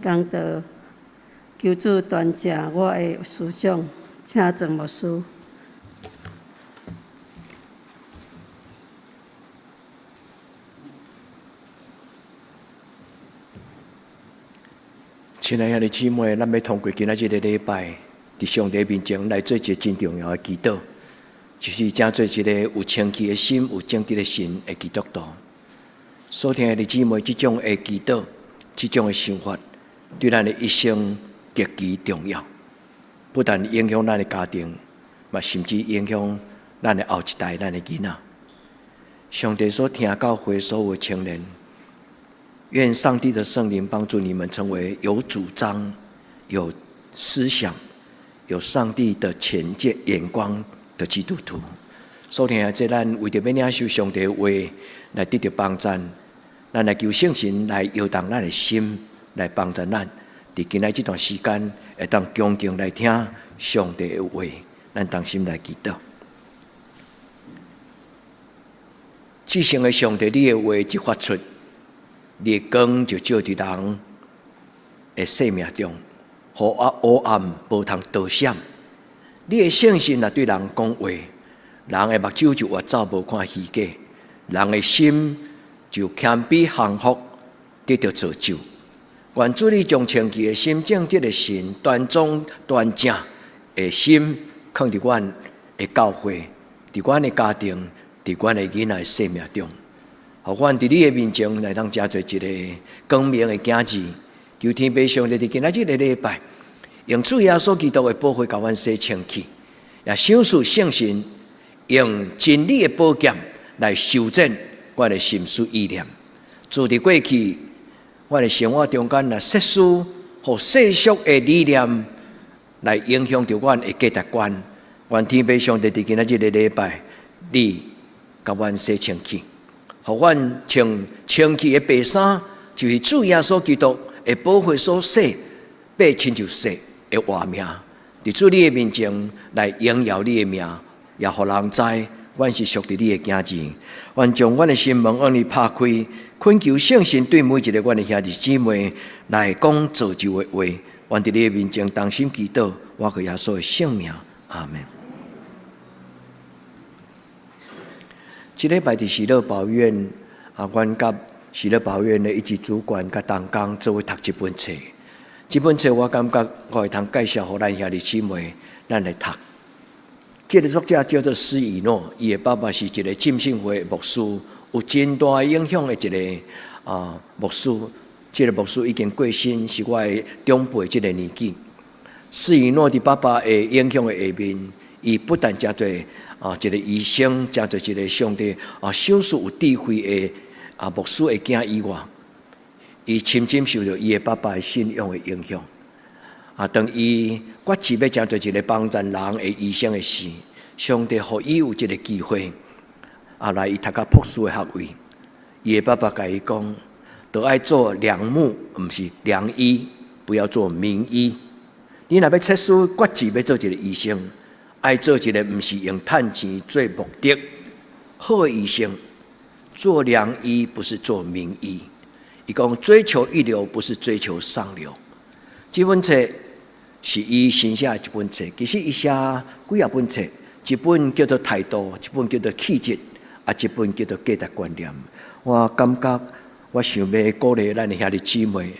讲道，求主端正我的思想，请郑牧师。亲爱的姊妹，咱要通过今仔日的礼拜，伫上帝面前来做一个真重要的祈祷，就是正做一个有清气的心、有正直的心的基督徒。所听的姊妹，这种的祈祷、这种的想法，对咱的一生极其重要。不但影响咱的家庭，嘛甚至影响咱的后一代、咱的囡仔。上帝所听教会所有青年。愿上帝的圣灵帮助你们成为有主张、有思想、有上帝的前见眼光的基督徒。所听这咱为着要领受上帝的话来得到帮助，咱来求圣神来摇动咱的心，来帮助咱。伫今仔这段时间，会当恭敬来听上帝的话，咱当心来祈祷。至圣的上帝，你的话一发出。日光就照伫人的生命中，互黑暗无通躲闪。你的圣心若对人讲话，人的目睭就越走无看虚假，人的心就谦卑降服，得到造就。愿主你将清气的心、正直的心、端庄端正的心，放伫阮的教会、伫阮的家庭、伫阮的囡仔的生命中。互阮伫你的面前来当加做一个光明的镜子，求天父上帝伫今仔日的礼拜，用主耶稣基督的宝血甲阮洗清气，也享受圣神用真理的宝剑来修正阮的心思意念。自伫过去，阮的生活中间，世事和世俗的理念来影响着阮的价值观。愿天父上帝伫今仔日的礼拜，你甲阮洗清气。互阮穿清气的白衫，就是主耶稣基督的宝血所洗，被亲像洗的活命，伫主你的面前来荣耀你的名，也互人知，阮是属于你的囝子。愿将阮的心门往你拍开，恳求圣神对每一个阮的兄弟姊妹来讲造就的话。愿伫你的面前当心祈祷，我个耶稣的圣名，阿门。这礼拜伫喜乐保院阮甲喜乐保院的一级主管甲同工做伙读这本册。这本册我感觉我会通介绍互咱兄弟姊妹，咱来读。这个作者叫做施以诺，伊的爸爸是一个浸信会牧师，有真大影响的一个牧师。这个牧师已经过身，是我的长辈这个年纪。施以诺的爸爸的影响的下面，伊不但加对。一个医生，加做一个上帝少数有智慧的牧师的囝以外，伊深深受到伊的爸爸的信仰的影响。当伊决志要加做一个帮助人的医生的时，上帝予伊有这个机会，来伊读到博士的学位。伊的爸爸甲伊讲，都爱做良牧，唔是良医，不要做名医。你若要测试决志要做一个医生。爱做一个不是用赚钱做目的好的医生，做良医不是做名医。伊讲追求一流不是追求上流。这本册是伊新写的一本册，其实伊写几啊本册，一本叫做态度，一本叫做气质，一本叫做价值观念。我感觉我想要鼓励咱的兄弟姊妹，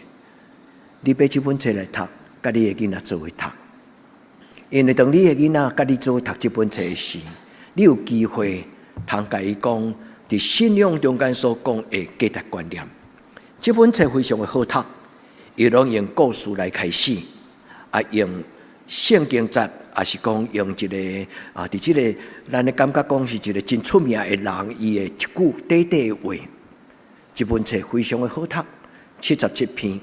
你买这本册来读，甲你的囡仔做伙读。因为当你的囡仔甲你做读这本册时，你有机会通甲伊讲伫信仰中间所讲的价值观念。这本册非常的好读，伊拢用故事来开始，用圣经节，也是讲用一个伫这个咱的感觉讲是一个真出名的人，伊的一句短短的话。这本册非常的好读，77篇，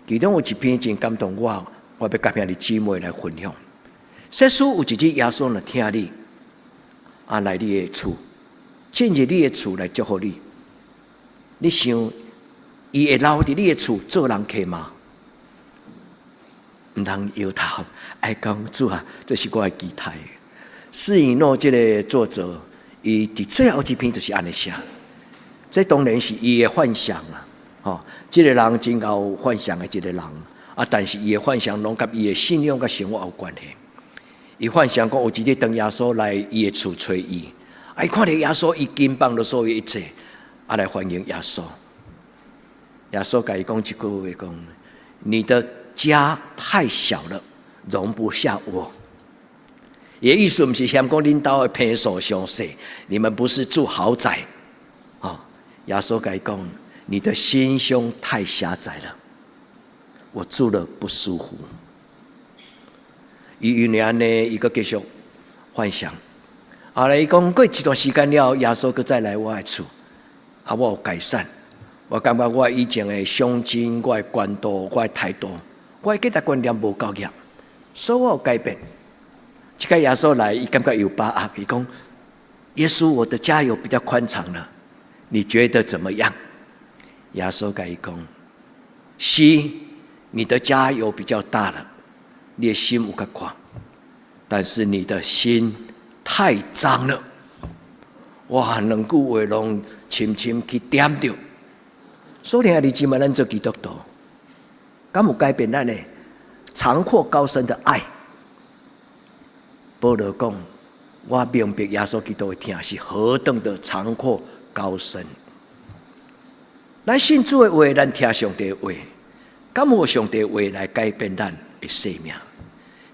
其中有一篇真感动我，我要甲兄弟姊妹来分享。世事有一日耶稣来听你，来你的厝，进入你的厝来祝福你。你想，伊会留伫你的厝做人客吗？唔通摇头，爱讲主啊，这是我的期待。施以诺这个作者，伊伫最后一篇就是安尼写。这当然是伊的幻想这个人真有幻想的一个人但是伊的幻想拢甲伊的信仰甲生活有关系。伊幻想讲有一日当耶稣来伊的厝找伊，伊看到耶稣已经放了所有一切，来欢迎耶稣。耶稣甲伊讲一句话讲：你的家太小了，容不下我。伊的意思不是嫌讲恁兜的平数上小，你们不是住豪宅。耶稣甲伊讲：你的心胸太狭窄了，我住了不舒服。因为安尼，伊个继续幻想。后来伊讲过一段时间了，耶稣佫再来我的厝，我有改善。我感觉我以前的胸襟、我的关度、我的态度、我的价值观念无够强，所以我有改变。这个耶稣来，伊感觉有把握，伊讲：耶稣，我的家有比较宽敞了，你觉得怎么样？耶稣甲伊讲：是，你的家有比较大了，你的心有较宽，但是你的心太脏了。哇，两句话拢深深去点着。所以你今麦咱做基督徒，敢有改变咱的长阔高深的爱？保罗讲：我明白耶稣基督的疼是何等的长阔高深。咱信主的话，咱听上帝的话，敢有上帝的话来改变咱的生命？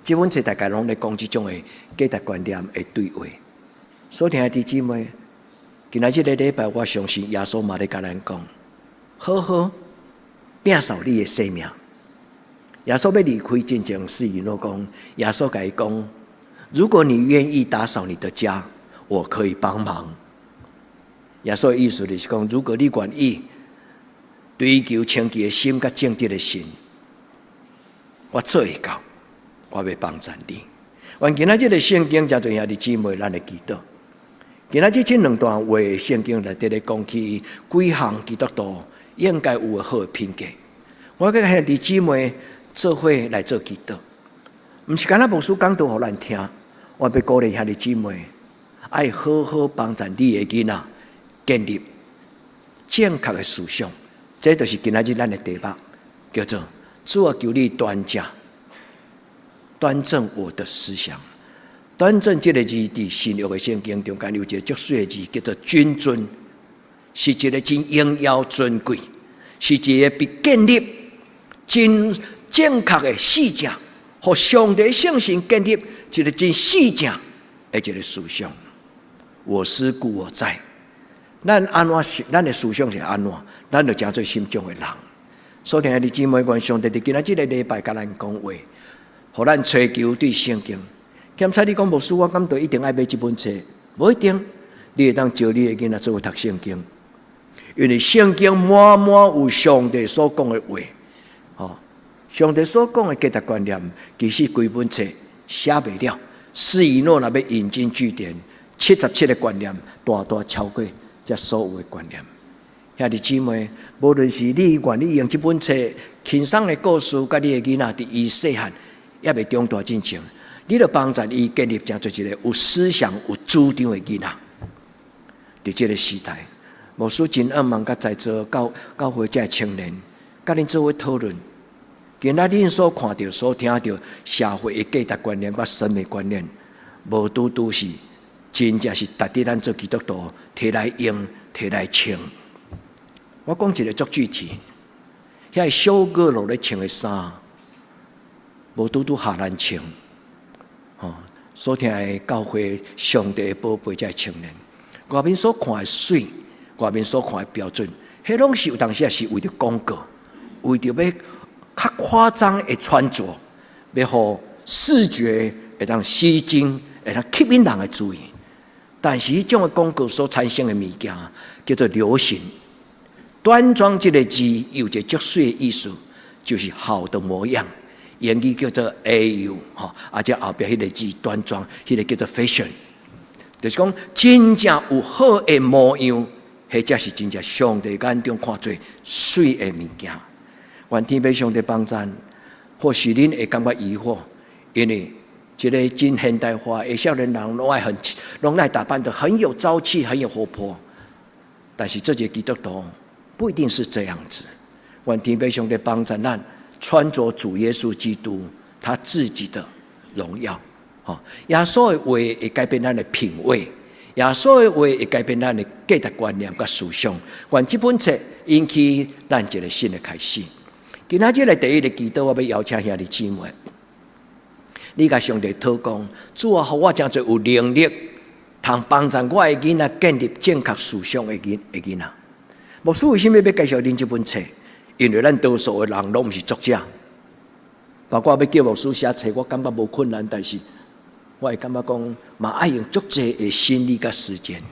这本册大概拢在讲这种的价值观念的对话。所以弟兄姊妹，今仔日的礼拜，我相信耶稣嘛在甲咱讲：好好摒扫你的生命。耶稣要离开之前，是以诺讲，耶稣甲伊讲：如果你愿意打扫你的家，我可以帮忙。耶稣的意思就是讲，如果你愿意追求清洁的心甲正直的心，我做会到，我要帮助你。原今仔日的圣经真侪兄弟姊妹，咱的祈祷。今仔日这两段话的圣经内底咧讲起几项基督徒应该有的好的品格。我跟兄弟姊妹做伙来做祈祷，唔是干那牧师讲道互咱听，我要鼓励兄弟姊妹，爱好好帮助你的囡仔建立正确的思想。这就是今仔日咱的题目，叫做“主啊，求你端正我的思想”。端正这个字伫新约的圣经中间有一个足水的字，叫做君尊，是一个真荣耀尊贵，是一个被建立真正确的四正，和上帝圣神建立一个真四正的一个思想。我思故我在。咱安怎？咱的思想是安怎？咱就诚做心中的人。所以弟兄姊妹，愿上帝伫今仔日个礼拜甲咱讲话，互咱追求对圣经。检查你讲牧师，我感到一定爱买这本册，无一定，你会当招你的囡仔做读圣经，因为圣经满满有上帝所讲的话，上帝所讲的价值观念，其实规本册写袂了。施以诺若要引经据典，77个观念，大大超过这所有的观念。兄弟姊妹，无论是你愿意用这本册轻松的故事，甲你的囡仔伫伊细汉也未长大之前，你就帮助伊建立成做一个有思想、有主张的囡仔。伫这个时代，牧师真盼望甲在座教会这青年，甲恁做伙讨论。今仔恁所看到、所听到社会的价值观念、甲审美观念，无拄拄是真正是值得咱做基督徒摕来用、摕来穿。我讲一个足具体，遐小阁落咧穿的衫，无拄拄下咱穿。所听的教会上帝的宝贝才青年，外面所看的水，外面所看的标准，迄拢是有当时也是为着广告，为着要较夸张的穿着，要互视觉会当吸睛，会当吸引人的注意。但是这种的广告所产生的物件叫做流行。端庄这个字有一个足水的意思，就是好的模样。英语叫做 AU， 且后边迄个字端庄，迄个叫做 fashion， 就是讲真正有好的模样，迄才是真正上帝眼中看做水的物件。愿天父上帝帮助，或许恁会感觉疑惑，因为一个真现代化的少年人拢爱打扮得很有朝气，很有活泼。但是这些基督徒不一定是这样子。愿天父上帝帮助咱穿着主耶稣基督他自己的荣耀。耶稣的话会改变咱的品味，耶稣的话会改变咱的价值观念和思想。愿这本册引起咱一个新的开始。今仔日的第一个祈祷，我要邀请兄弟姊妹，你甲上帝祷告，主啊，让我真侪有能力，通帮助我的囡仔建立正确思想的囡仔。牧师为什么要介绍恁这本册？因为咱多数的人拢不是作者，包括要叫牧师写册，我感觉无困难，但是我会感觉讲，嘛爱用足济的心力甲时间。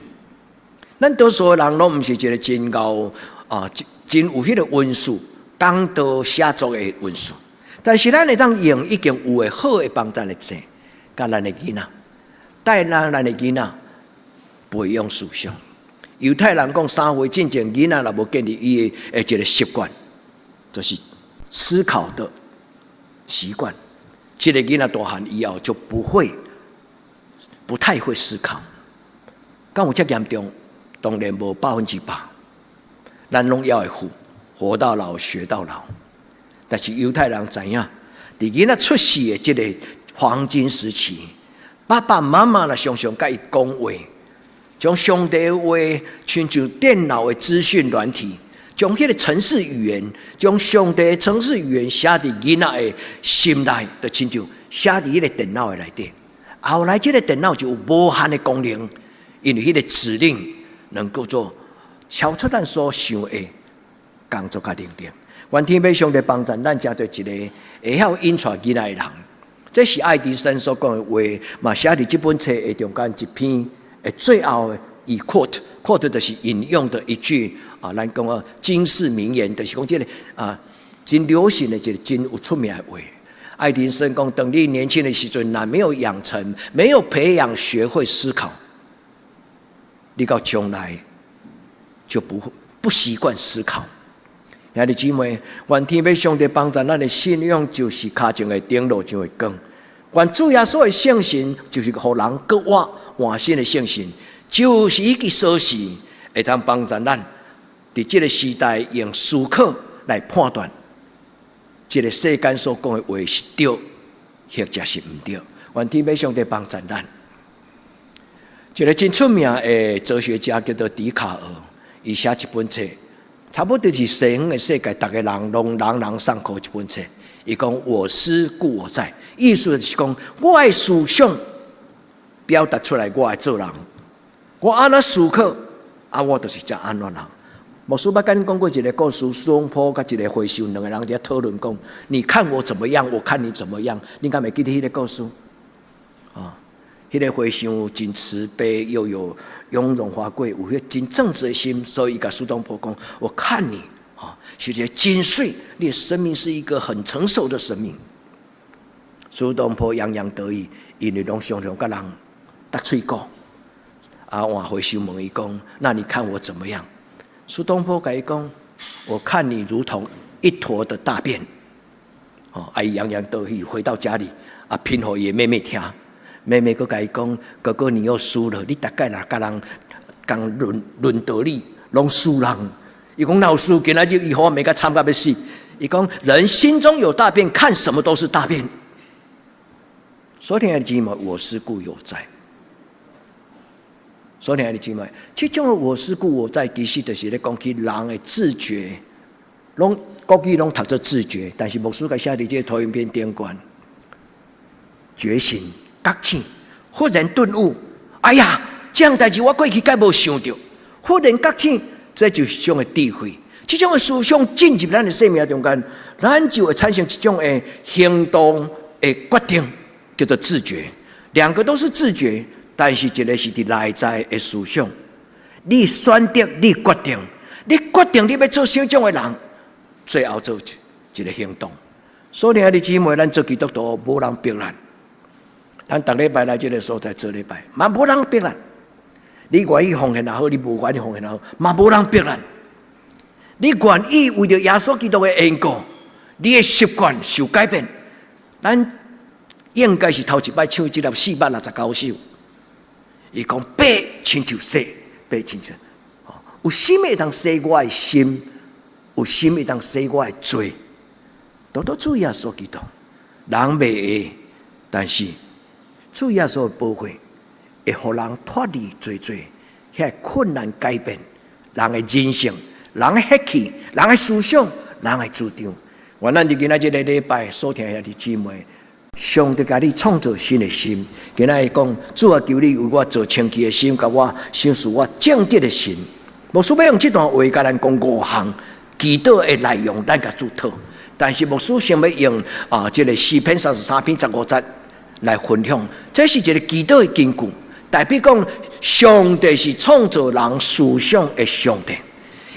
咱多数的人拢不是一个真够真有迄个文书。讲到写作的文书，但是咱会当用已经有的好的帮咱的册，甲咱的囡仔，带咱的囡仔培养思想。犹太人讲3岁进前囡仔若无建立伊的一个习惯，就是思考的习惯。这个囡仔大汉以后就不太会思考。敢有这严重？当然无100%。咱拢要会活到老，学到老。但是犹太人知影，伫囡仔出世的这个黄金时期，爸爸妈妈啦常常甲伊讲话，将上帝的话亲像电脑的资讯软体，将迄个程式语言，将上帝的程式语言写伫囡仔的心内，就亲像写伫迄个电脑的内底。后来这个电脑就有无限的功能，因为迄个指令能够做超出咱所想的工作甲能力。愿天父上帝帮助咱，真做一个会晓引带囡仔的人。这是爱迪生所讲的话，嘛写伫这本册的中间一篇，最后以 quote 就是引用的一句咱讲经世名言，就是讲这个真流行的一个真有出名的话。爱迪生讲，等你年轻的时阵，没有养成，没有培养学会思考，你到将来就不习惯思考。兄弟姊妹，愿天父上帝帮助咱的信仰，就是脚前的灯，路上的光。愿主耶稣的圣神，就是互人搁活换新的圣神，就是一个锁匙，会当帮助咱伫这个时代用思考来判断，这个世间所讲的话是对，或者是唔对。愿天父上帝帮助咱。一个真出名的哲学家叫做笛卡尔，伊写一本册。差不多是西方的世界，大家人拢朗上口一本册。伊讲我思故我在，意思就是讲我的思想表达出来，我会做人。我安怎思考，我就是这安怎人。牧师捌跟你讲过一个故事，苏东坡甲一个回收两个人在讨论讲，你看我怎么样，我看你怎么样。你敢会记得迄个故事？迄个和尚真慈悲，又有雍容华贵，有迄真正直的心，所以甲苏东坡讲：“我看你是一个真水，你的生命是一个很成熟的生命。”苏东坡洋洋得意，因为拢常常甲人搭嘴讲。换和尚问伊讲：“那你看我怎么样？”苏东坡甲伊讲：“我看你如同一坨的大便。”伊洋洋得意，回到家里拼给伊妹妹听。妹妹佫甲伊讲：“哥哥，你又输了，你大概啦，甲人讲论道理，拢输人。”伊讲哪有输？今仔日以后我没甲参加要死。伊讲人心中有大便，看什么都是大便。所以的姊妹，我思故我在。所以的姊妹，这种的我思故我在，其实就是咧讲起人的自觉。国语拢读做自觉，但是牧师甲写伫这投影片顶端，觉醒。觉醒，忽然顿悟，哎呀，这样代志我过去该无想到。忽然觉醒，这就是一种的智慧。这种的思想进入咱的生命中间，咱就会产生一种的行动的决定，叫做自觉。两个都是自觉，但是一个是伫内在的思想。你选择，你决定，你要做什么种的人，最后做一个行动。所以兄弟姊妹，咱做基督徒，无人逼咱。咱逐礼拜来这个所在做礼拜，嘛无人逼咱。你愿意奉献也好，你无愿意奉献也好，嘛无人逼咱。你愿意为着耶稣基督的缘故，你的习惯受改变。咱应该是头一摆唱这粒469首。伊讲八亲像洗，八亲像，有什么会当洗我的心？有心会当洗我的罪。多多主耶稣基督，人袂会，但是主耶稣的保护会互人脱离罪，遐困难改变人的人生、人的血气、人的思想、人的主张。我咱伫今仔日个礼拜所听遐弟姊妹，上帝甲你创造新的心。今仔日讲，主啊，求你为我做清气的心，甲我修饰我正直的心。牧师要用这段话甲咱讲5项祈祷的内容，咱甲主讨。但是牧师想要用这个诗篇33篇15节来分享，这是一个祈祷的根据。代表讲，上帝是创造人思想的上帝，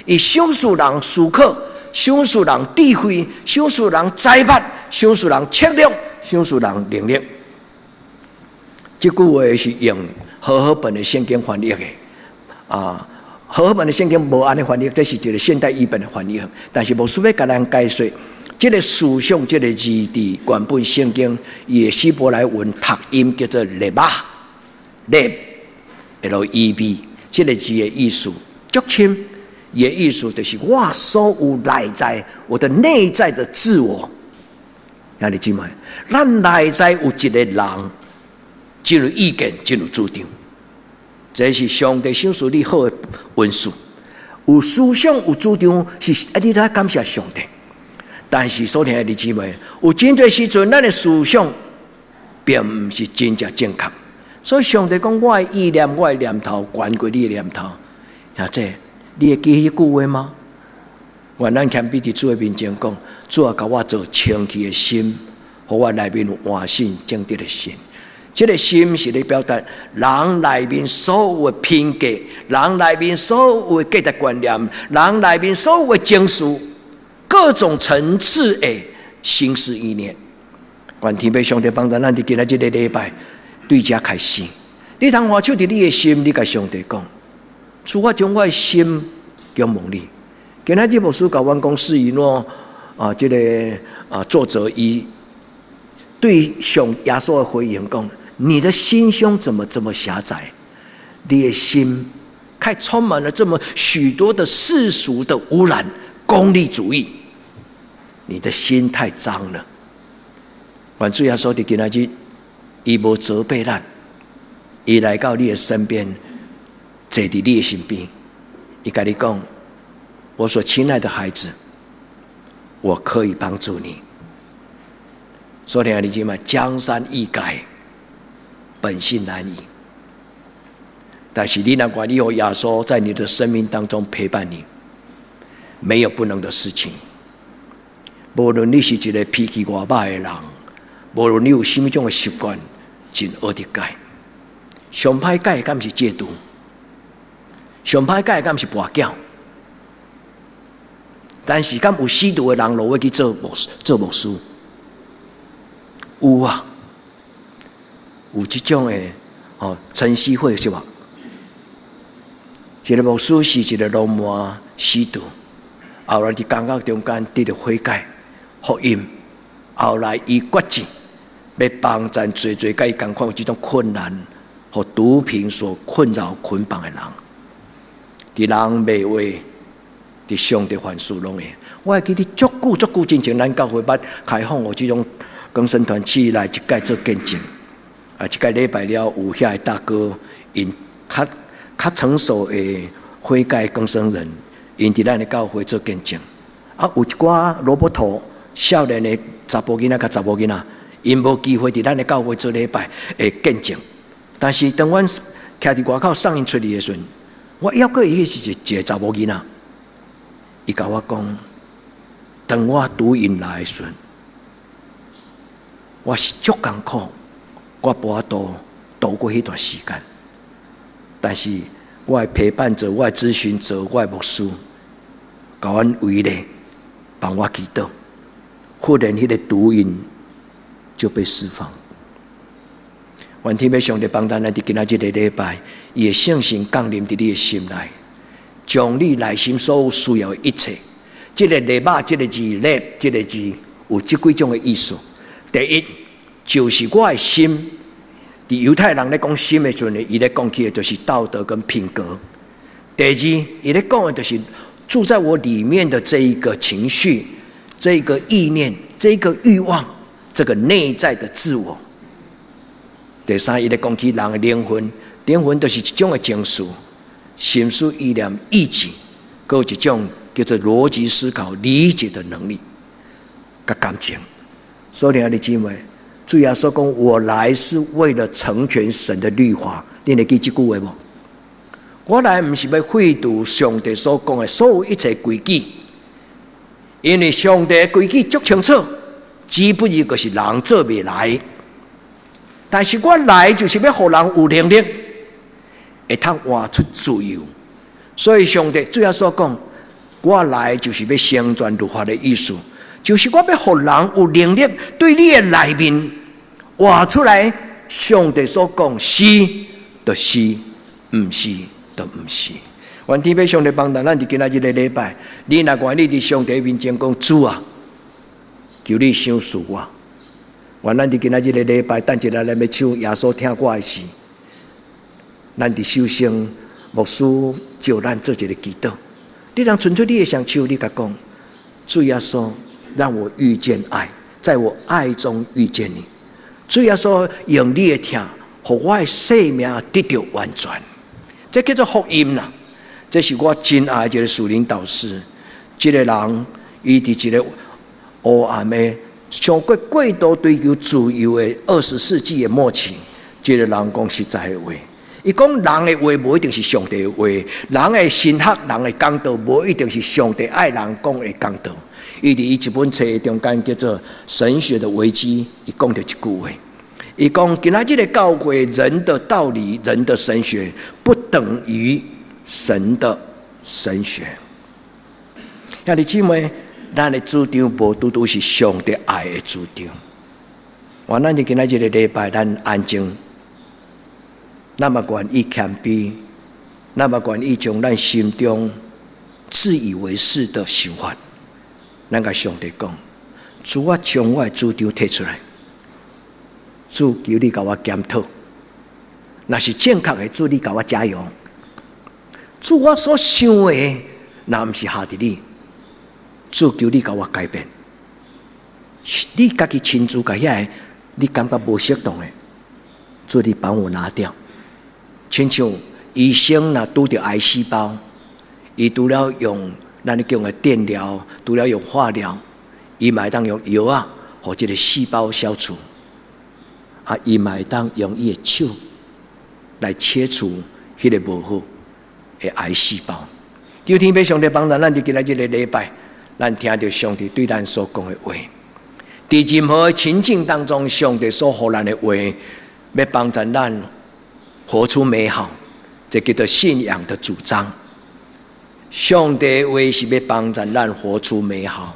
伊赏赐人思考。赏赐人智慧，赏赐人财物，赏赐人策略，赏赐人能力。这句话是用和合本的圣经翻译的和合本的圣经无安尼翻译，这是一个现代译本的翻译。但是牧师要甲咱解说，这个思想，这个字伫原本圣经伊的希伯来文读音叫做列巴 ，leb，L-E-B， 这个字的意思足深。也意思就是我所有内在，我的内在的自我。那你知吗？咱内在有一个人，一有意见，一有主张，这是上帝赏赐你好的文书。有思想，有主张，是你都要感谢上帝。但是所听的弟姊妹，有真多时阵，咱的思想并不是真正正确。所以上帝讲，我的意念，我的念头，悬过你的念头，啊这。你会记迄句话吗？愿咱谦卑伫主的面前讲，主啊，甲我做清气的心，互我内面有完信正直的心。这个心是咧表达人内面所有的偏见，人内面所有的价值观念，人内面所有的情绪，各种层次的心思意念。愿天父上帝帮助咱伫今仔日个礼拜对遮开始。你通拿手伫你的心，你甲上帝讲。主，我将我的心仰望你。今仔日牧师甲阮讲释以诺这个作者伊对上耶稣的回应讲：你的心胸怎么这么狭窄？你的心还充满了这么许多的世俗的污染、功利主义，你的心太脏了。愿主耶稣伫今仔日，伊无责备咱，伊来到你的身边。坐伫你的身边，伊甲你讲：“我所亲爱的孩子，我可以帮助你。”所以你知吗？江山易改，本性难移。但是你若管你有耶稣在你的生命当中陪伴你，没有不能的事情。无论你是一个脾气外歹的人，无论你有什么种的习惯，真恶的改。上歹改敢是戒毒？上歹改敢是跋筊，但是敢有吸毒的人落去做牧师？有啊，有这种的晨曦会是吧？一个牧师是一个流氓吸毒，后来伫监狱中间得到悔改、福音，后来伊决志要帮助最甲伊共款有这种困难和毒品所困扰捆绑的人。伫人袂话，伫上帝凡事拢会。我还记得足久之前，咱教会捌开放有这种更生团契来一届做见证。一届礼拜了，有遐个大哥，因较成熟的悔改更生人，因伫咱的教会做见证。有一寡罗伯托少年的查甫囡仔甲查某囡仔，因无机会伫咱的教会做礼拜的见证。但是当阮徛伫外口送因出去的时阵，我要过伊是一个查某囡仔，伊甲我讲，当我拄因来的时阵，我是足艰苦，我无法度度过迄段时间。但是我的陪伴者、我的咨询者、我的牧师，甲阮围咧，帮我祈祷，忽然迄个毒瘾就被释放。愿天父上帝帮咱伫今仔日的礼拜，伊的圣神降临伫你的心内，将你内心所有需要的一切，这个礼拜，这个字，礼，这个字有这几种的意思。第一，就是我的心。伫犹太人咧讲心的时阵，伊咧讲起的就是道德跟品格。第二，伊咧讲的就是住在我里面的这一个情绪、这一个意念、这一个欲望、这个内在的自我。第三，伊咧讲起人的灵魂，灵魂就是一种的情绪、心思、意念、意志，还有一种叫做逻辑思考、理解的能力，甲感情。所以，兄弟姊妹，主耶稣讲：“我来是为了成全神的律法。”你会记这句话无？我来不是要废除上帝所讲的所有一切规矩，因为上帝的规矩足清楚，只不过就是人做未来。但是我来就是要让人有能力，会通活出自由。所以上帝主要所讲，我来就是要成全律法的意思，就是我要让人有能力对你的内面活出来。上帝所讲是，就是；不是，就不是。愿天父上帝帮助咱伫今仔日的礼拜，你若愿你伫上帝面前讲主啊，求你赏赐我。愿咱伫今仔日的礼拜，等一下咱要唱耶稣听我的诗，咱伫首先牧师叫咱做一个祈祷。你让伸出你的双手，你甲讲：主耶稣，让我遇见爱，在我爱中遇见你。主耶稣，用你的听，让我的生命得到完全。这叫做福音啦。这是我真爱的一个属灵导师。这个人，伊伫一个黑暗的、上过度追求自由的20世纪的末期，这个人讲实在的话。伊讲人的话无一定是上帝的话，人的神学、人的讲道无一定是上帝爱人讲的讲道。伊伫伊一本册中间叫做《神学的危机》，伊讲到一句话，伊讲今仔日的教会，人的道理、人的神学不等于神的神学。兄弟姊妹，咱的主张无拄拄是上帝爱的主张。我咱伫今仔日的礼拜，咱安静。那么愿意谦卑，那么愿意将咱心中自以为是的想法，咱甲上帝讲：主，我将我的主张提出来，主求你甲我检讨，若是正确的，主你甲我加油。主，我所想的，若毋是下伫你，主求你甲我改变。你家己亲自甲遐个，你感觉无适当的，主你帮我拿掉。亲像医生若拄着癌细胞，伊除了用咱咧讲的电疗，除了用化疗，伊嘛会当用药啊，互这个细胞消除。啊，伊嘛会当用伊的手来切除迄个无好的癌细胞。求天父上帝帮助咱伫今仔日的礼拜，咱听到上帝对咱所讲的话，伫任何情境当中，上帝所予咱的话，要帮助咱活出美好，这叫做信仰的主张。上帝的话是要帮助咱活出美好，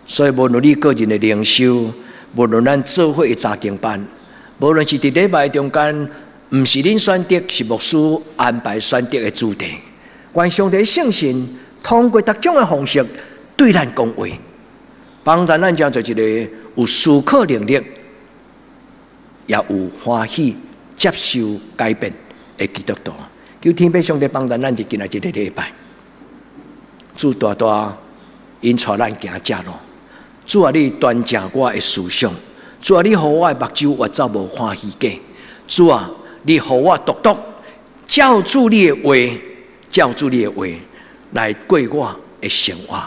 所以无论你个人的灵修，无论咱做伙的查经班，无论是伫礼拜中间，毋是恁选择，是牧师安排选择的主题。愿上帝的圣神通过各种的方式对咱讲话，帮助咱将做一个有思考能力，也有欢喜接受改变的基督徒。求天父上帝帮助咱伫今仔日的礼拜，主大大引带咱行正路。主啊，你端正我的思想；主啊，你予我的目睭越走无欢喜假；主啊，你予我独照主你的话，照主你的话来过我的生活。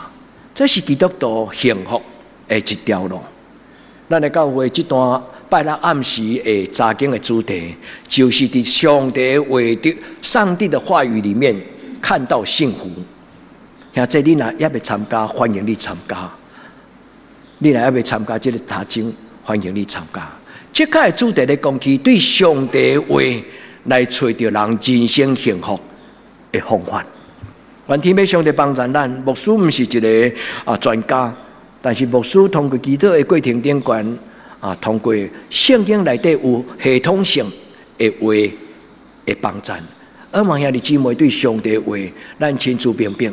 这是基督徒幸福的一条路。咱的教会这段拜六暗时的查经的主题，就是伫上帝的话的上帝的话语里面看到幸福。现在你若还没参加，欢迎你参加。你若还没参加这个查经，欢迎你参加。这个的主题咧讲起对上帝的话来找到人人生幸福的方法。愿天父上帝帮助咱，牧师毋是一个专家，但是牧师通过祈祷的过程中间，通过圣经内底有系统性的话的帮助。而望兄弟姊妹对上帝的话，咱亲自明白，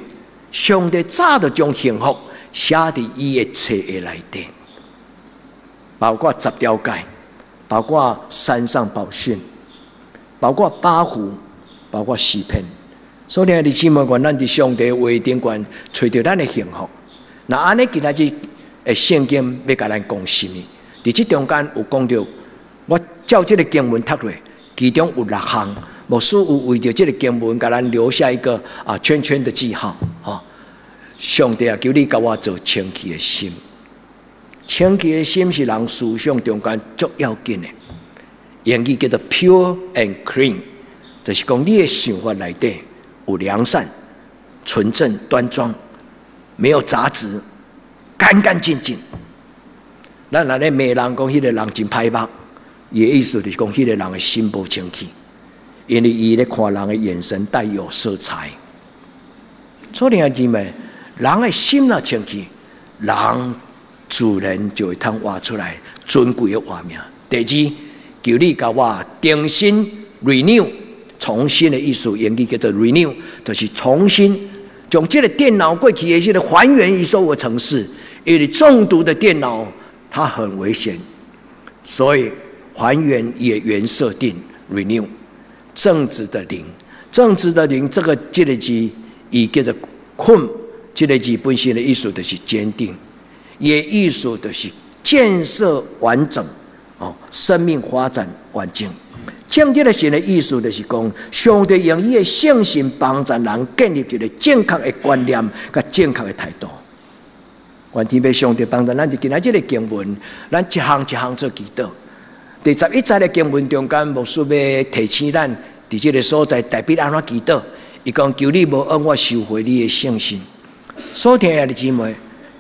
上帝早就将幸福写伫伊的册的内底，包括10条诫，包括山上宝训，包括八福，包括诗篇，所以弟兄们，咱伫上帝话顶悬找到咱的幸福。那安尼今仔日的圣经要甲咱讲什么？伫这中间有讲到，我照这个经文读落，其中有6项，牧师有为着这个经文，甲咱留下一个圈圈的记号。上帝求你甲我做清气的心，清气的心是人思想中间最要紧的。英语叫做 pure and clean， 就是讲你的想法内底有良善、纯正、端庄，没有杂质，干干净净。咱若咧骂人讲迄个人真歹目，伊的意思就是讲迄个人的心无清气，因为伊咧看人的眼神带有色彩。所以弟兄们，人的心若清气，人自然就会通活出来尊贵的活命。第二，求你甲我重新 renew。重新的意思，英语叫做 renew， 就是重新将这个电脑过去的这个还原一所有的程式。因为中毒的电脑它很危险，所以还原也原设定 renew。正直的灵，正直的灵这个字，伊叫做困，这个字本身的意思就是坚定，也意思就是建设完整，生命发展完整。正直的神的意思就是讲，上帝用伊的圣心帮助人建立一个正确的观念和正确的态度。愿天父上帝帮助咱，就今仔日的经文，咱一项一项做祈祷。第11节的经文中间，牧师要提醒咱，伫这个所在代表安怎祈祷？伊讲求你无恩我收回你的圣心。所听的姊妹，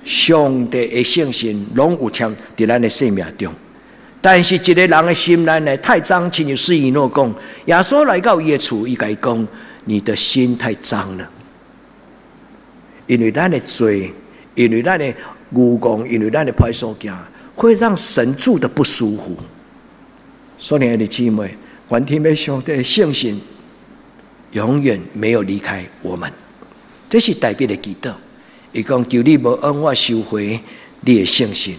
上帝的圣心拢有签伫咱的生命中。但是一个人的心内呢，太脏，亲像施以诺讲，耶稣来到伊的厝，伊甲伊讲：你的心太脏了，因为咱的罪，因为咱的愚妄，因为咱的歹所行，会让神住的不舒服。所以，亲爱的姊妹，愿天父上帝的圣心永远没有离开我们，这是代表的祈祷。伊讲：求你无恩我收回你的圣心。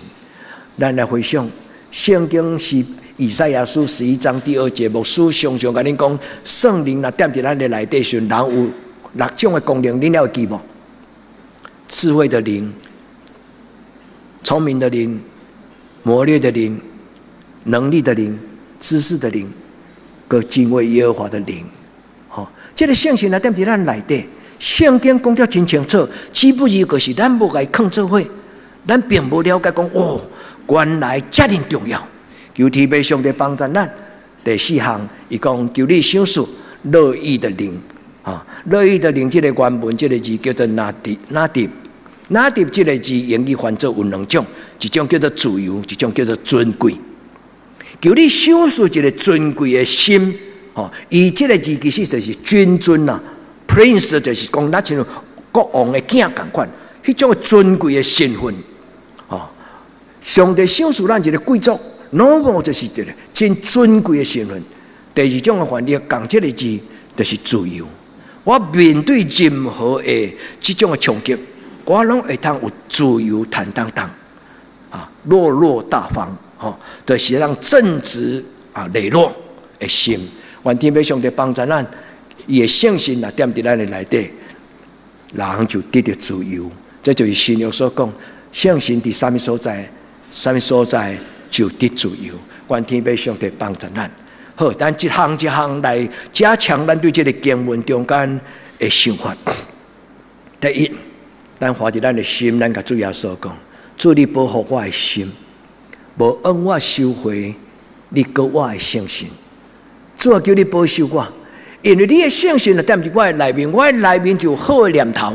咱来回想。圣经是以赛亚书11章第2节，牧师常常甲恁讲，圣灵若踮伫咱的内底时，人有6种的功能，恁了会记无？智慧的灵、聪明的灵、谋略的灵、能力的灵、知识的灵，和敬畏耶和华的灵。这个圣性若踮伫咱内底，圣经讲得真清楚，只不过就是咱无甲伊放做伙，咱并无了解讲原来这么重要，求天父上帝帮助咱。第4项，伊讲求你赏赐乐意的灵，乐意的灵，这个原文这个字叫做拿迪，这个字英语翻作有2种，一种叫做自由，一种叫做尊贵。求你赏赐一个尊贵的心，伊这个字其实就是君尊啦 ，Prince 就是讲咱像国王的囝同款，迄种尊贵的身份。上帝赏赐咱一个贵族，那么就是一个真尊贵的身份。第2种的翻译，讲这个字就是自由。我面对任何的这种的冲击，我拢会通有自由坦荡荡，落落大方，就是让正直磊落的心。愿天父上帝帮助咱，伊的圣心若踮伫咱的内底，人就得到自由。这就是新约所讲，圣心伫啥物所在？什么所在就得自由。愿天父上帝帮助咱。好，咱一项一项来加强咱对这个经文中间的想法。第一，咱发伫咱的心，咱甲主耶稣讲：主，你保护我的心，无恩我收回你给我的圣心。主啊，求你保守我，因为你的圣心就踮伫我的内面，我的内面就有好的念头。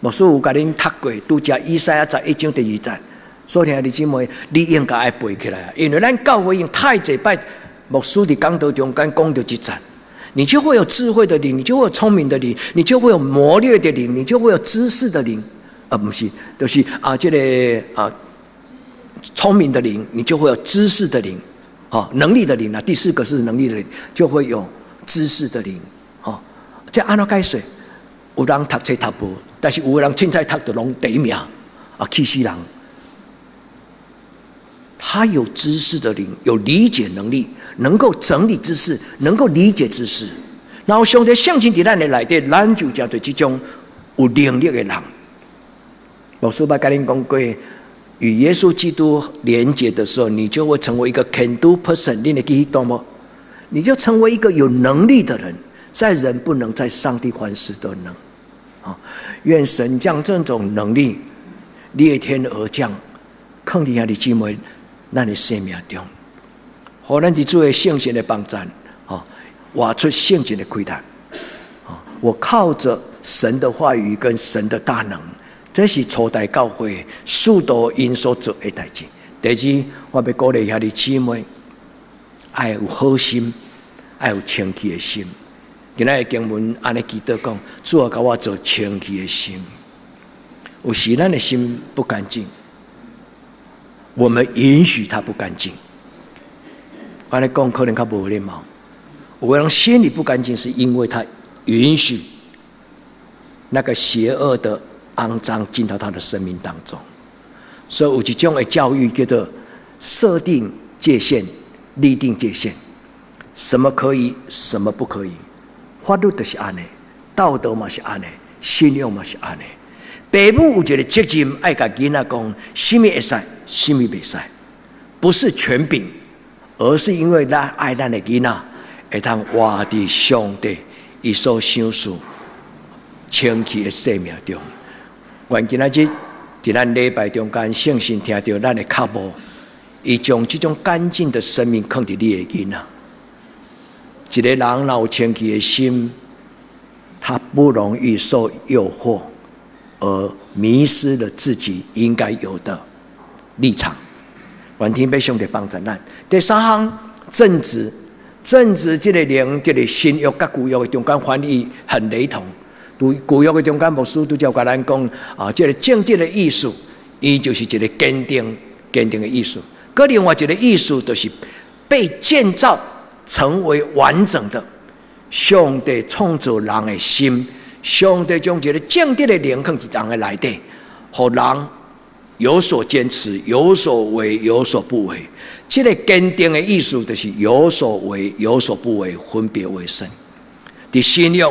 牧师有甲恁读过，拄则以赛亚11章第2节。所以，兄弟姊妹，你应该爱背起来啊！因为咱教会用太济摆，牧师伫讲道中间讲到这节，你就会有智慧的灵，你就会有聪明的灵，你就会有谋略的灵，你就会有知识的灵，不是，就是这个聪明的灵，你就会有知识的灵，能力的灵啊。第4个是能力的灵，就会有知识的灵，这安怎解释？有人读册读无，但是有的人凊彩读就拢第1名气死人。他有知识的灵，有理解能力，能够整理知识，能够理解知识。然后上帝性情伫咱的内底，咱就叫做这种有能力的人。牧师捌跟恁讲过，与耶稣基督连结的时候，你就会成为一个 can do person。你会记得吗？你就成为一个有能力的人，在人不能，在上帝凡事都能。愿神将这种能力裂天而降，放伫遐的姊妹，咱的生命中，互咱伫主的圣神的帮助，活出圣经的开展。我靠着神的话语跟神的大能，这是初代教会许多因所做的代志。第二，我要鼓励遐的姊妹，爱有好心，爱有清气的心。今仔的经文安尼记得讲，主啊，甲我做清气的心。有时咱的心不干净，我们允许它不干净。安尼讲可能较无礼貌。有人心里不干净，是因为他允许那个邪恶的肮脏进到他的生命当中。所以有一种的教育叫做设定界限、立定界限，什么可以，什么不可以。法律就是安尼，道德嘛是安尼，信仰嘛是安尼。父母有一个责任，爱甲囡仔讲，什么会使，什么袂使，不是权柄，而是因为咱爱咱的囡仔，会通活伫上帝伊所想事清气的生命中。愿今仔日伫咱礼拜中间，圣神听到咱的脚步，伊将这种干净的生命放伫你的囡仔。一个人若有清气的心，他不容易受诱惑，而迷失了自己应该有的立场。愿天父上帝帮助咱。第三项，正直。正直这个灵，这个新约甲旧约的中间翻译很雷同。旧约的中间，牧师都叫甲咱讲这个正直的意思，伊就是一个坚定的意思。搁另外一个意思，就是被建造成为完整的。上帝创造人的心，上帝将一个正直的灵放伫人的内底，互人有所坚持，有所为，有所不为。这个坚定的意思，就是有所为，有所不为，分别为圣。伫新约，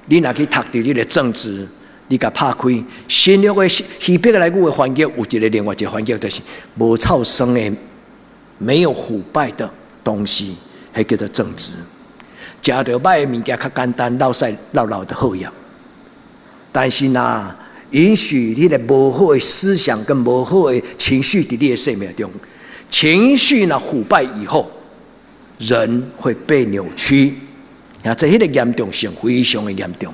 你若去读到这个正直，你甲拍开新约的希伯来语的翻译，有一个另外一个翻译，就是无臭生的、没有腐败的东西，迄叫做正直。食到歹的物件较简单，老屎老的好样。但是呐，允许你的无好的思想跟无好的情绪伫你的生命中。情绪呢腐败以后，人会被扭曲，这迄个严重性非常的严重。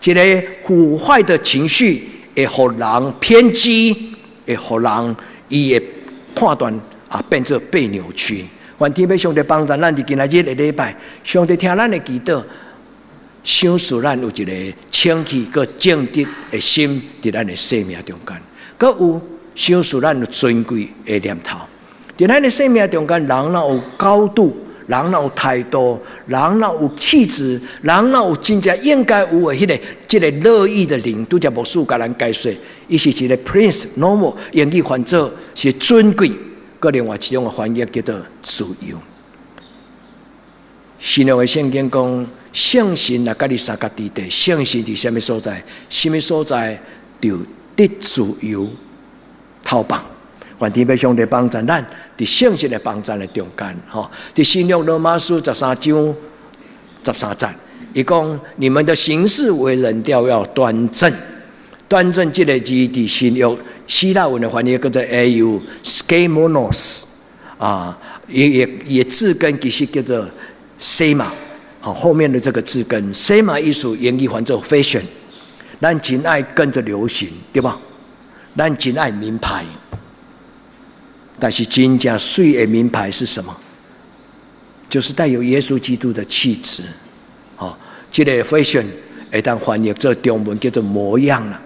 一个腐坏的情绪会互人偏激，会互人伊的判断变作被扭曲。愿天父上帝帮助咱伫今仔日的礼拜，上帝听咱的祈祷，想使咱有一个清气佮正直的心伫咱的生命中间，佮有想使咱有尊贵的念头。在咱的生命中间，人若有高度，人若有态度，人若有气质，人若有真正应该有的这个乐意的灵，拄则牧师甲咱解说，伊是一个 prince normal， 英语翻作是尊贵，佮另外一种的翻译叫做自由。新约的圣经讲，圣神若甲你三角地带，圣神伫什么所在？什么所在就得自由逃放。愿天父上帝帮助咱，伫圣神的帮助的中间，伫新约罗马书13章13节，伊讲你们的行事为人调要端正。端正这个字伫新约希腊文的翻译叫做 au skemonos 也字根其实叫做 sema， 后面的这个字根 sema 意思英语翻作 fashion， 咱真爱跟着流行，对吧？咱真爱名牌。但是真正水的名牌是什么？就是带有耶稣基督的气质。这个 fashion 会当翻译做中文叫做模样啦。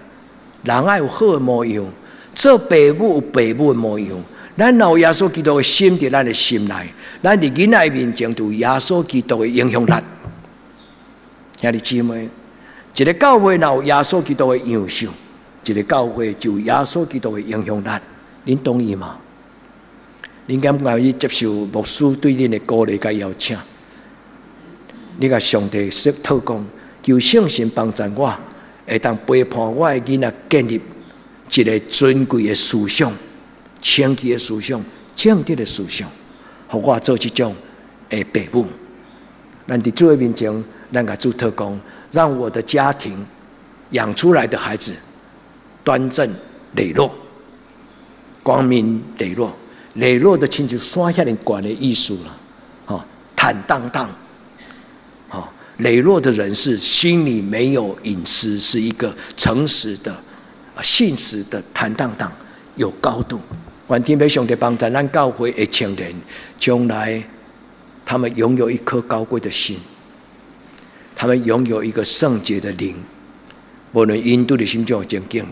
人爱有好的模样，做父母有父母的模样。咱有耶稣基督的心在咱的心内，咱伫囡仔面前就有耶稣基督的影响力。兄弟姊妹，一个教会若有耶稣基督的样式，一个教会就有耶稣基督的影响力。您同意吗？您敢不敢去接受牧师对恁的鼓励甲邀请？你甲上帝说祷告，求圣神帮助我，会当陪伴我的囡仔建立一个尊贵的思想、清洁的思想、正直的思想，互我做这种的父母。咱伫主的面前，咱甲主祷告，让我的家庭养出来的孩子端正磊落、光明磊落。磊落的亲像山遐尼高的意思了，坦荡荡。磊落的人是心里没有隐私，是一个诚实的、信实的、坦荡荡、有高度。愿天父上帝帮助咱教会的青年，将来他们拥有一颗高贵的心，他们拥有一个圣洁的灵，无论因对的心中的情景，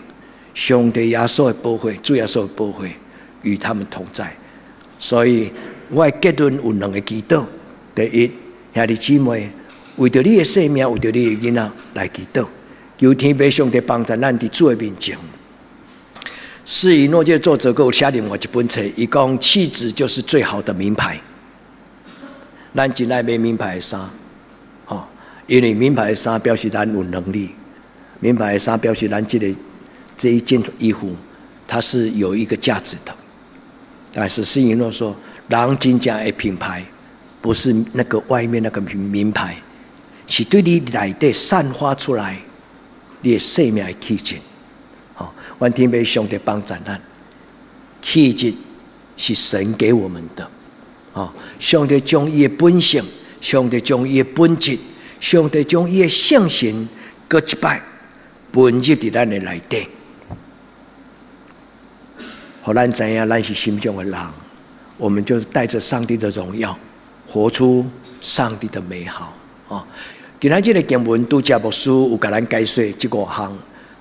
上帝耶稣的保护、主耶稣的保护与他们同在。所以我的结论有两个祈祷：第一，兄弟姊妹，为着你的生命，为着你的囡仔来祈祷，求天父上帝帮助咱伫主的面前。施以诺这个作者给我写另外一本册，伊讲气质就是最好的名牌。咱真爱买名牌的衫，因为名牌的衫表示咱有能力，名牌的衫表示咱这一件衣服它是有一个价值的。但是施以诺说，人真正的品牌不是那个外面那个名牌，是对你内底散发出来你的生命的气质。愿天父上帝帮助咱，气质是神给我们的。上帝将伊的本性，上帝将伊的本质，上帝将伊的圣神搁一摆分入伫咱的内底，互咱知影咱是心中的人，我们就是带着上帝的荣耀，活出上帝的美好。今仔日的经文拄则牧师有甲咱解说这5项，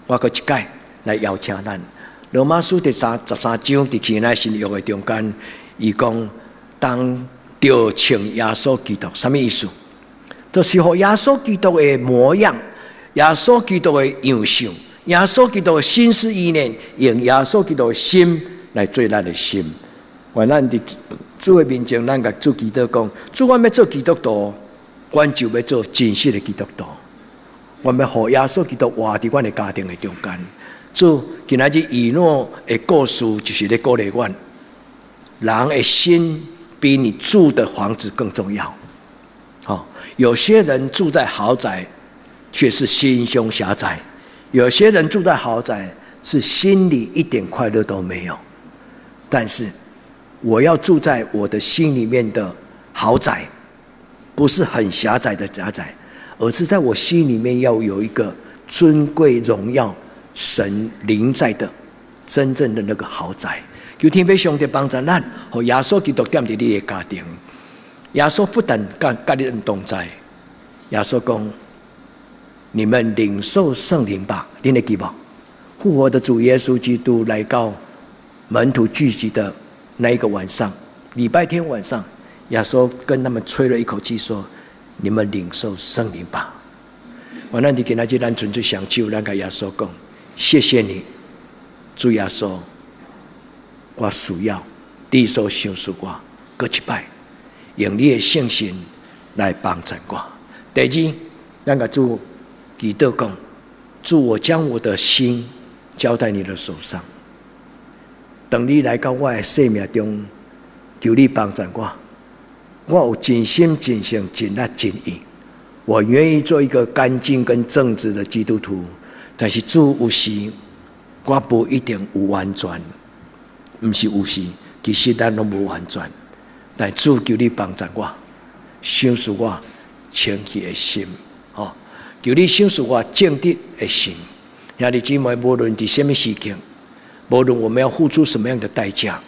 我搁一解来邀请咱。罗马书第13章伫今仔新约的中间，伊讲当着穿耶稣基督，什么意思？就是互耶稣基督的模样，耶稣基督的样相，耶稣基督的心思意念，用耶稣基督的心来做咱的心。愿咱伫主的面前，咱甲主基督讲：主，我要做基督徒，阮就要做真实的基督徒。我要互耶稣基督活伫阮的家庭的中间。主，今仔日以诺的故事就是咧鼓励阮，人的心比你住的房子更重要。有些人住在豪宅，却是心胸狭窄；有些人住在豪宅，是心里一点快乐都没有。但是，我要住在我的心里面的豪宅，不是很狭窄的狭窄，而是在我心里面要有一个尊贵荣耀神临在的真正的那个豪宅。求天父上帝帮助咱，互耶稣基督踮伫你的家庭。耶稣不但甲你同在，耶稣讲：你们领受圣灵吧。你的记无？复活的主耶稣基督来到门徒聚集的那一个晚上，礼拜天晚上，耶稣跟他们吹了一口气，说：你们领受圣灵吧。我咱伫今仔日咱纯粹上手，咱甲耶稣讲：谢谢你，主耶稣，我需要你所想事我，搁一摆。用你的圣神来帮助我。第二，咱甲主祈祷讲：主，我将我的心交在你的手上。等你来到我的生命中，求你帮助我。我有真心、真性、真力、真意，我愿意做一个干净跟正直的基督徒。但是主，有时我不一定有完全，不是有时，其实咱拢无完全。但主，求你帮助我，想使我清洁的心，求你想使我正直的心。兄弟姊妹，无论伫什么时刻，无论我们要付出什么样的代价，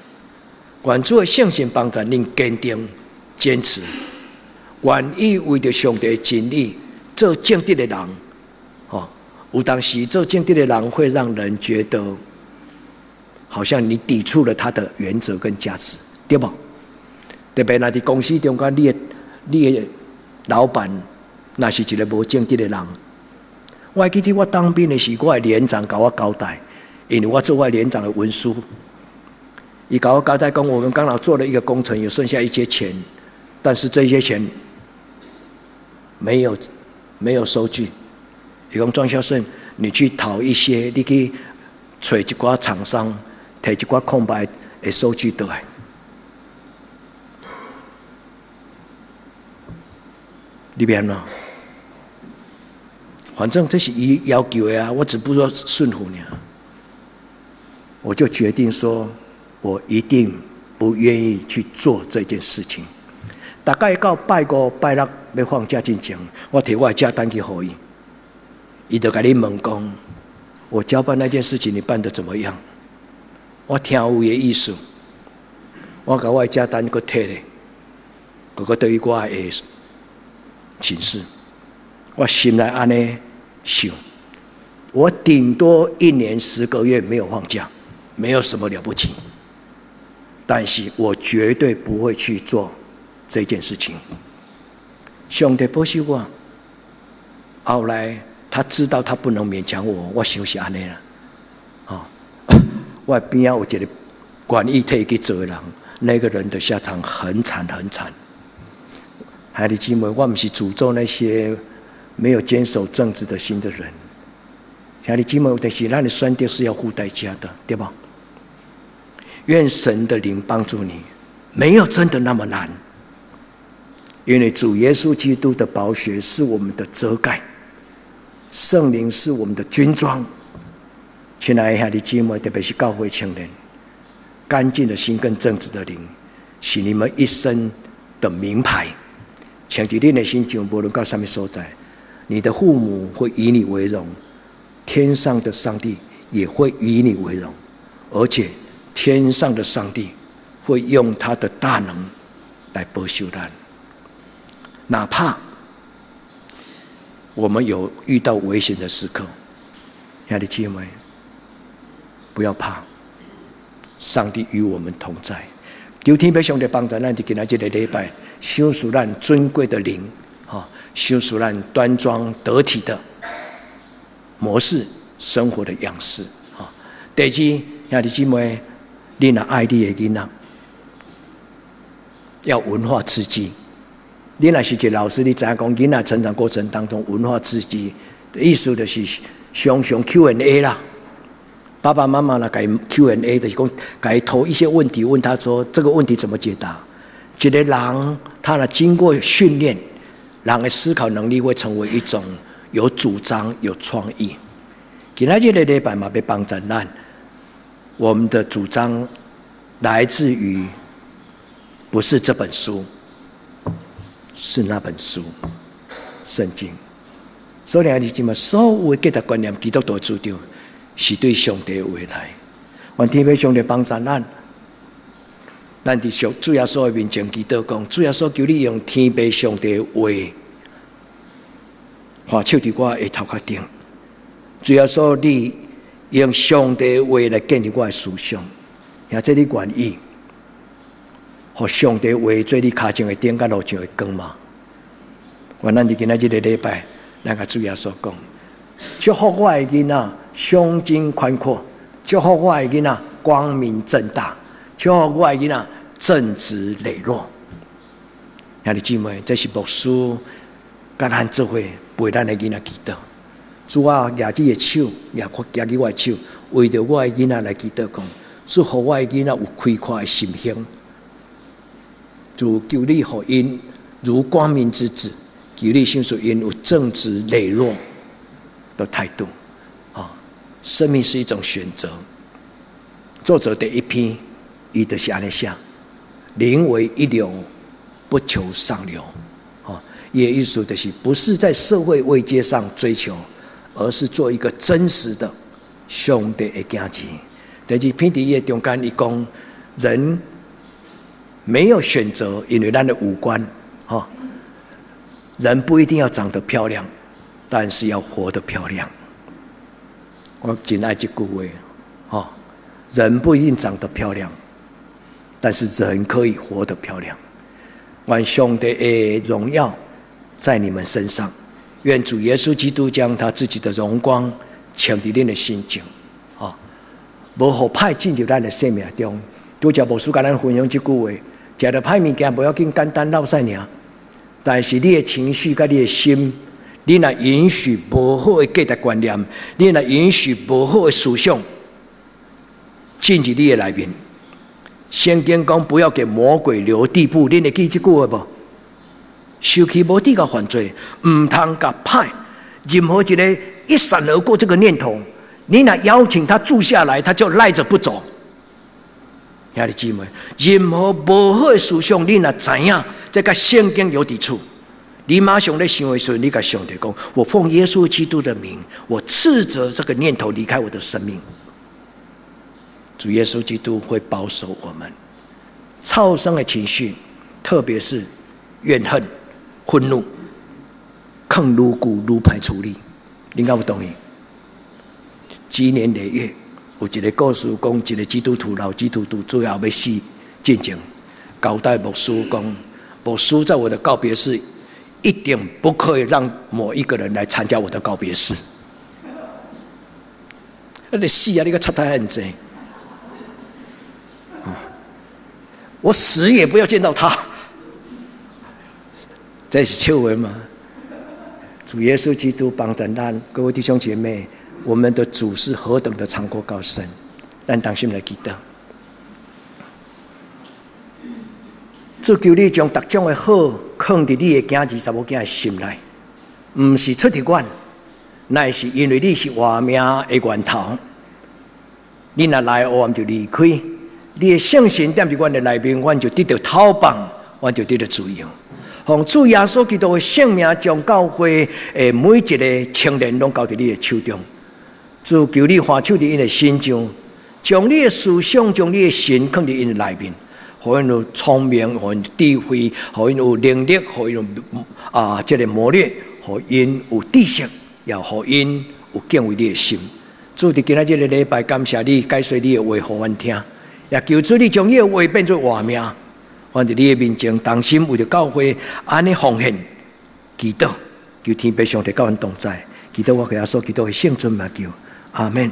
愿主的圣神帮助恁坚定坚持，愿意为着上帝的真理做正直的人。有当时做正直的人会让人觉得，好像你抵触了他的原则跟价值，对不？特别那伫公司中间，你的老板那是一个无正直的人。我还记得我当兵的时候，我的连长甲我交代，因为我做我连长的文书，伊甲我交代讲，我们刚好做了一个工程，有剩下一些钱，但是这些钱没有收据。伊讲庄先生，你去讨一些，你去找一寡厂商，摕一寡空白的收据倒来。你别嘛，反正这是伊要求的啊，我只不过顺服你。我就决定说，我一定不愿意去做这件事情。大概到拜五、拜六要放假之前，我摕我的假单去给伊，伊就甲你问讲，我交办那件事情你办得怎么样？我听有伊的意思，我甲我的假单搁摕咧，搁对于我的请示，我心内安尼想，我顶多1年10个月没有放假，没有什么了不起，但是我绝对不会去做这件事情。上帝保守我，后来他知道他不能勉强我，我想是安尼啦。我边有一个愿意替去做的人，那个人的下场很惨很惨。孩子姊妹，我不是诅咒那些没有坚守正直的心的人。孩子姊妹，但是咱的选择是要付代价的，对吧？愿神的灵帮助你，没有真的那么难。因为主耶稣基督的宝血是我们的遮盖，圣灵是我们的军装。亲爱的孩子姊妹，特别是教会青年，干净的心跟正直的灵，是你们一生的名牌。请在你的心中，无论到什么所在，你的父母会以你为荣，天上的上帝也会以你为荣，而且天上的上帝会用他的大能来保守咱。哪怕我们有遇到危险的时刻，亲爱的姊妹，不要怕，上帝与我们同在。求天父上帝帮助咱，今仔这个礼拜，享受咱尊贵的灵，享受咱端庄得体的模式生活的样式。第二，兄弟姊妹，你若爱你的囡仔，要文化刺激。你若是一个老师，你知影讲囡仔成长过程当中文化刺激的意思，就是常常 Q&A 啦。爸爸妈妈呢，给 Q&A 的，讲给投一些问题，问他说这个问题怎么解答。一个人他呢经过训练，人的思考能力会成为一种有主张、有创意。今仔日的礼拜嘛，要帮助咱，我们的主张来自于不是这本书，是那本书，圣经。所以兄弟姊妹，所有的价值观念，基督徒的主张是对上帝的话来。愿天父上帝帮助咱。咱伫主耶稣的面前祈祷讲，主耶稣求你用天父上帝的话，画手伫我的头壳顶。主耶稣，你用上帝的话来建立我的思想，也这你愿意，互上帝的话做你脚前的灯，甲路上的光嘛？愿咱伫今仔日的礼拜，咱甲主耶稣讲，祝福我的囡仔胸襟宽阔，祝福我的囡仔光明正大，祝福我的囡仔正直磊落。兄弟姊妹，这是牧师甲咱做伙陪咱的囡仔祈祷。主啊，举你的手，举起我的手，为着我的囡仔来祈祷讲，祝福我的囡仔有开阔的心胸。主求你互因如光明之子，求你享受因有正直磊落的态度。生命是一种选择。作者第一篇，伊就是安尼写：宁为一流，不求上流。伊的意思就是不是在社会位阶上追求，而是做一个真实的上帝的子子。第二篇第一的中间，伊讲人没有选择，因为咱的五官，人不一定要长得漂亮，但是要活得漂亮。我真爱这句话，人不一定长得漂亮，但是人可以活得漂亮。愿上帝的荣耀在你们身上，愿主耶稣基督将他自己的荣光倾伫恁的心中，无互歹进入咱的生命中。拄则牧师甲咱分享这句话，食着歹物件不要紧，简单落屎尔，但是你的情绪甲你的心，你若允许无好的价值观念，你若允许无好的思想进入你的内面。圣经讲不要给魔鬼留地步，你会记这句话无？受气无底甲犯罪，唔通甲歹任何一个一闪而过这个念头，你若邀请他住下来，他就赖着不走。兄弟姊妹，任何无好的思想，你若知影这甲圣经有抵触，你马上在想的时候，你甲上帝讲：我奉耶稣基督的名，我斥责这个念头离开我的生命。主耶稣基督会保守我们。超生的情绪，特别是怨恨、愤怒，更愈久愈歹处理。你敢有同意？积年累月，有一个故事讲，一个基督徒老基督徒最后要死之前，交代牧师讲，牧师在我的告别式一定不可以让某一个人来参加我的告别式。你死啊！你个插太很济。我死也不要见到他，这是笑话吗？主耶稣基督帮助咱，各位弟兄姐妹，我们的主是何等的长阔高深，咱当心来记得。主求你将各种的好放伫你的囝儿查某囝的心内，唔是出伫阮，乃是因为你是活命的源头。你若来黑暗就离开。你的圣神踮伫阮的内面，阮就得到讨棒，阮就得到自由。奉主耶稣基督的圣名，将教会的每一个青年拢交伫你的手中。主求你欢手伫因的心上，将你的思想、将你的心放伫因的内面，互因有聪明，互因有智慧，互因有能力，互因有这个谋略，互因有知识，也互因有敬畏你的心。主伫今仔日的礼拜，感谢你解说你的话，互阮听。也求主你将你的话变作活命，阮伫你的面前，当心为着教会安尼奉献祈祷，求天父上帝甲阮同在，祈祷我给耶稣基督的圣尊嘛求，阿门。